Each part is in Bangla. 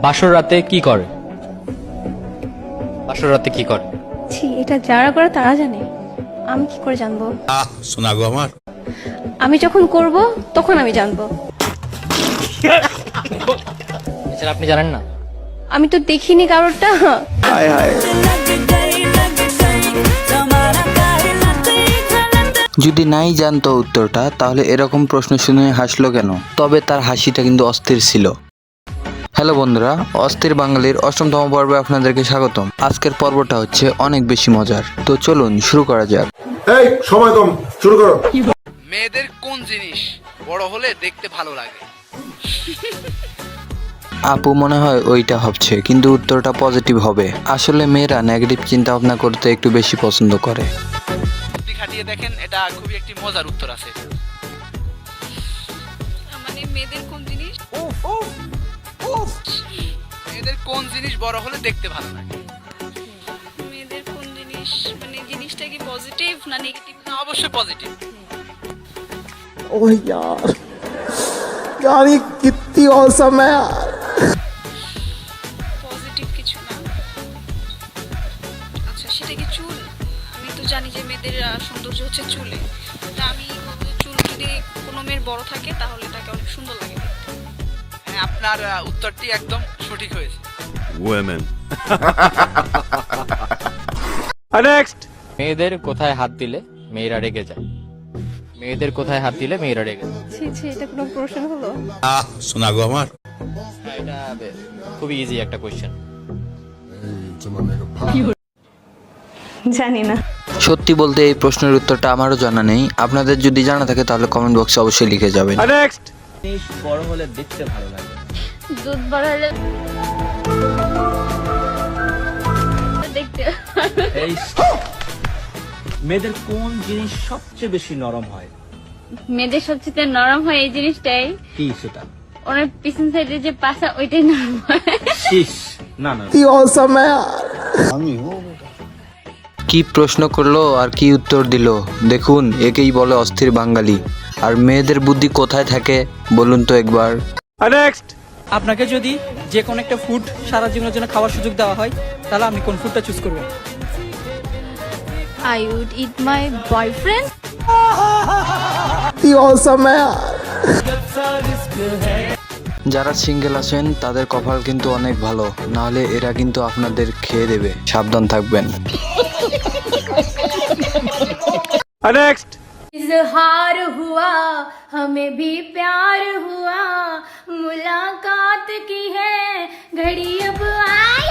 বাসর রাতে কি করে? বাসর রাতে কি করে? ছি, এটা যারা করে তারা জানে, আমি কি করে জানবো? শোনা গো আমার। আমি যখন করব তখন আমি জানবো। এছাড়া আপনি জানেন না? আমি তো দেখিনি কারোরটা। যদি নাই জানতো উত্তরটা, তাহলে এরকম প্রশ্ন শুনে হাসলো কেন? তবে তার হাসিটা কিন্তু অস্থির ছিল। হ্যালো বন্ধুরা, অস্থির বাঙালির অষ্টমতম পর্বে আপনাদেরকে স্বাগতম। আজকের পর্বটা হচ্ছে অনেক বেশি মজার, তো চলুন শুরু করা যাক। এই সময় কম, শুরু করো। মেয়েদের কোন জিনিস বড় হলে দেখতে ভালো লাগে? আপু মনে হয় ওইটা ভাবছে, কিন্তু উত্তরটা পজিটিভ হবে। আসলে মেয়েরা নেগেটিভ চিন্তা ভাবনা করতে একটু বেশি পছন্দ করে। বুদ্ধি খাটিয়ে দেখেন, এটা খুবই একটি মজার উত্তর আছে। মানে মেয়েদের কোন জিনিস মেয়েদের কোন জিনিস বড় হলে দেখতে ভালো লাগে? মেয়েদের কোন জিনিস মানে জিনিসটা কি পজিটিভ না নেগেটিভ? না, অবশ্যই পজিটিভ। ओह यार, यार ये कितनी औसम है यार। পজিটিভ কিছু না। আচ্ছা, সেটা কি চুল? আমি তো জানি যে মেয়েদের সৌন্দর্য হচ্ছে চুলে। তা আমি বলবো চুল যদি কোনো মেয়ের বড় থাকে তাহলে তাকে অনেক সুন্দর লাগে দেখতে। হ্যাঁ, আপনার উত্তরটি একদম সঠিক হয়েছে। नेक्स्ट। মেয়েদের কোথায় হাত দিলে মেয়েরা রেগে যায়? মেয়েদের কোথায় হাত দিলে মেয়েরা রেগে যায়? ছি ছি, এটা কোনো প্রশ্ন হলো? শোনা গো আমার। হ্যাঁ, এটা খুবই ইজি একটা কোয়েশ্চেন। জানি না। সত্যি বলতে এই প্রশ্নের উত্তরটা আমারও জানা নেই। আপনাদের যদি জানা থাকে তাহলে কমেন্ট বক্সে অবশ্যই লিখে যাবেন। नेक्स्ट। বড় হলে দেখতে ভালো লাগে। দুধ বড় হলে দেখতে এই মেয়েদের কোন জিনিস সবচেয়ে বেশি নরম হয়? মেয়েদের সবচেয়ে নরম হয় এই জিনিসটাই, কি সেটা? ওনার পিছন সাইডে যে পাশা ওইটাই নরম হয়। শীষ। না না, कितनी औसम है यार। কি প্রশ্ন করলো আর কি উত্তর দিল, দেখুন একেই বলে অস্থির বাঙালি। আর মেয়েদের বুদ্ধি কোথায় থাকে বলুন তো একবার। नेक्स्ट। আপনাকে যদি যে কোনো একটা ফুড সারা জীবনের জন্য খাওয়ার সুযোগ দেওয়া হয়, তাহলে আপনি কোন ফুডটা চুজ করবেন? I would eat my boyfriend. कितनी औसम है यार। যারা সিঙ্গেল আছেন তাদের কপাল কিন্তু অনেক ভালো, না হলে এরা কিন্তু আপনাদের খেয়ে দেবে, সাবধান থাকবেন। नेक्स्ट। इजहार हुआ हमें भी प्यार हुआ, मुलाकात की है घड़ी अब आई।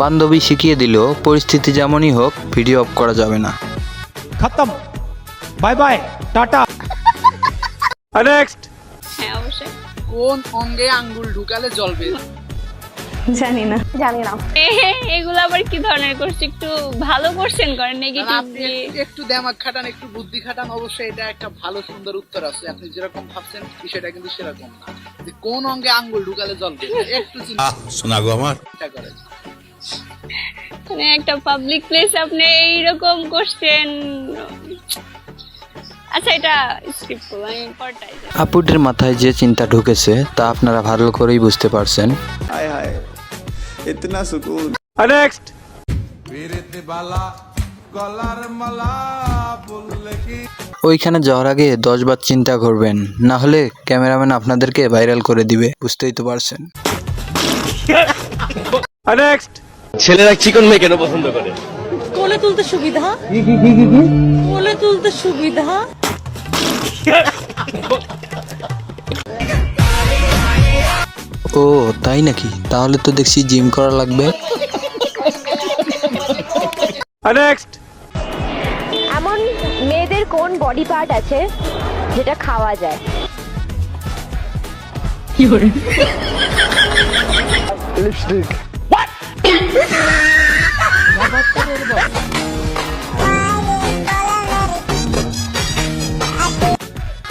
বান্ধবী শিখিয়ে দিল, পরিস্থিতি যেমনই হোক ভিডিও অফ করা যাবে না। खत्म, बाय बाय, टाटा। नेक्स्ट। হ্যাঁ, অবশ্যই। কোন অঙ্গে আঙ্গুল ঢুকালে জ্বলবে? জানি না। এগুলো আবার কি ধরনের কোশ্চেন? একটু ভালো কোশ্চেন করেন, আর নেগেটিভ আপনি একটু দিমাগ খাটান, একটু বুদ্ধি খাটান, অবশ্যই এটা একটা ভালো সুন্দর উত্তর আছে। আপনি যেরকম ভাবছেন বিষয়টা কিন্তু সেরকম না। যে কোন অঙ্গে আঙ্গুল ঢুকালে জ্বলবে, একটু শোনা গো আমার। চিন্তা করেন। মানে একটা পাবলিক প্লেস আপনি এইরকম কোশ্চেন। আচ্ছা, এটা স্কিপ করব, আমি পরটাই যাই। আপুদের মাথায় যে চিন্তা ঢুকেছে তা আপনারা ভালো করেই বুঝতে পারছেন। हाय हाय, इतना सुकून। नेक्स्ट। ওইখানে যাওয়ার আগে 10 বার চিন্তা করবেন, না হলে ক্যামেরাম্যান আপনাদেরকে ভাইরাল করে দিবে, বুঝতেই তো পারছেন। नेक्स्ट। ছেলেরা চিকন মেয়ে কেন পছন্দ করে? কোলে তুলতে সুবিধা। কোলে তুলতে সুবিধা। ও তাই নাকি? তাহলে তো দেখছি জিম করা লাগবে। नेक्स्ट। এমন মেয়েদের কোন বডি পার্ট আছে যেটা খাওয়া যায়? लिपस्टिक।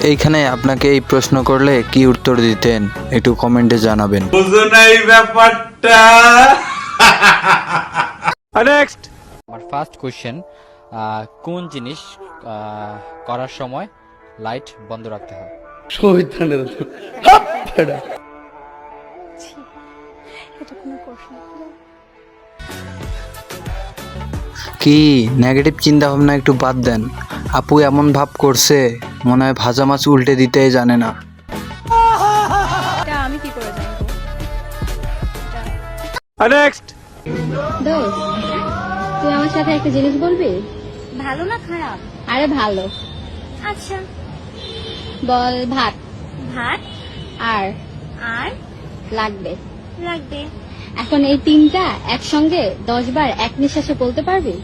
এইখানে আপনাকে এই প্রশ্ন করলে কি উত্তর দিতেন একটু কমেন্টে জানাবেন। বুঝো না এই ব্যাপারটা। नेक्स्ट। আমার ফার্স্ট কোয়েশ্চেন, কোন জিনিস করার সময় লাইট বন্ধ রাখতে হয়? কি নেগেটিভ চিন্তা ভাবনা একটু বাদ দেন। আপু এমন ভাব করছে মনে হয় ভাজা মাছ উল্টে দিতেই জানে না। এটা আমি কি করে জানবো? नेक्स्ट দোস্ত, তুই আমার সাথে একটা জিনিস বলবি? ভালো না খারাপ? আরে ভালো। আচ্ছা, বল ভাত ভাত আর আর লাগবে। লাগবে। এখন এই তিনটা একসঙ্গে 10 বার এক নিঃশ্বাসে বলতে পারবি?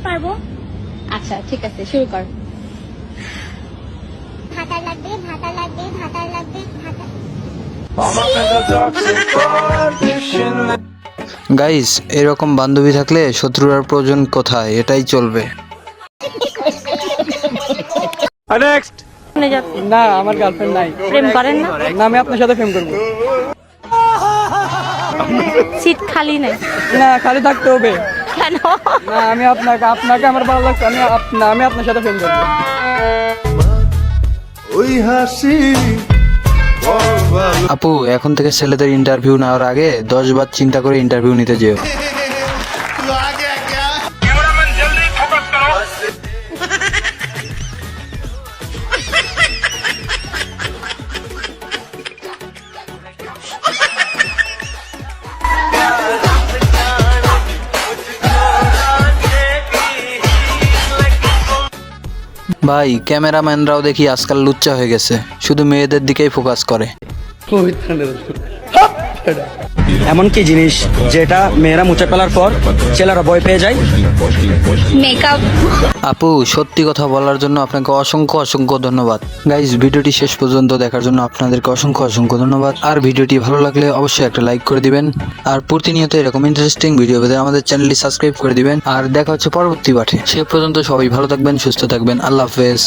পারবো। আচ্ছা ঠিক আছে, শুরু কর। ভাতা লাগবে, ভাতা লাগবে, ভাতা লাগবে, ভাতা। গাইস, এরকম বান্ধবী থাকলে শত্রুর আর প্রয়োজন কোথায়, এটাই চলবে। नेक्स्ट না, আমার গার্লফ্রেন্ড নাই। প্রেম করেন না? না, আমি আপনার সাথে প্রেম করবো। সিট খালি নাই না, খালি থাকতে হবে। কেন? না, আমি আপনাকে আমার ভালো লাগছে, আমি আপনার সাথে প্রেম করবো। আপু, এখন থেকে ছেলেদের ইন্টারভিউ নেওয়ার আগে 10 বার চিন্তা করে ইন্টারভিউ নিতে যেও। ভাই, ক্যামেরাম্যানরাও দেখি আজকাল লুচ্চা হয়ে গেছে, শুধু মেয়েদের দিকেই ফোকাস করে। এমন কি জিনিস যেটা মেয়েরা মুছে ফেলার পর ছেলেরা ভয় পেয়ে যায়? মেকআপ। আপু, সত্যি কথা বলার জন্য আপনাকে অসংখ্য অসংখ্য ধন্যবাদ। গাইজ, ভিডিওটি শেষ পর্যন্ত দেখার জন্য আপনাদেরকে অসংখ্য অসংখ্য ধন্যবাদ। আর ভিডিওটি ভালো লাগলে অবশ্যই একটা লাইক করে দিবেন। আর প্রতিনিয়ত এরকম ইন্টারেস্টিং ভিডিও পেতে আমাদের চ্যানেলটি সাবস্ক্রাইব করে দিবেন। আর দেখা হচ্ছে পরবর্তী পাঠে। সে পর্যন্ত সবাই ভালো থাকবেন, সুস্থ থাকবেন। আল্লাহ হাফেজ।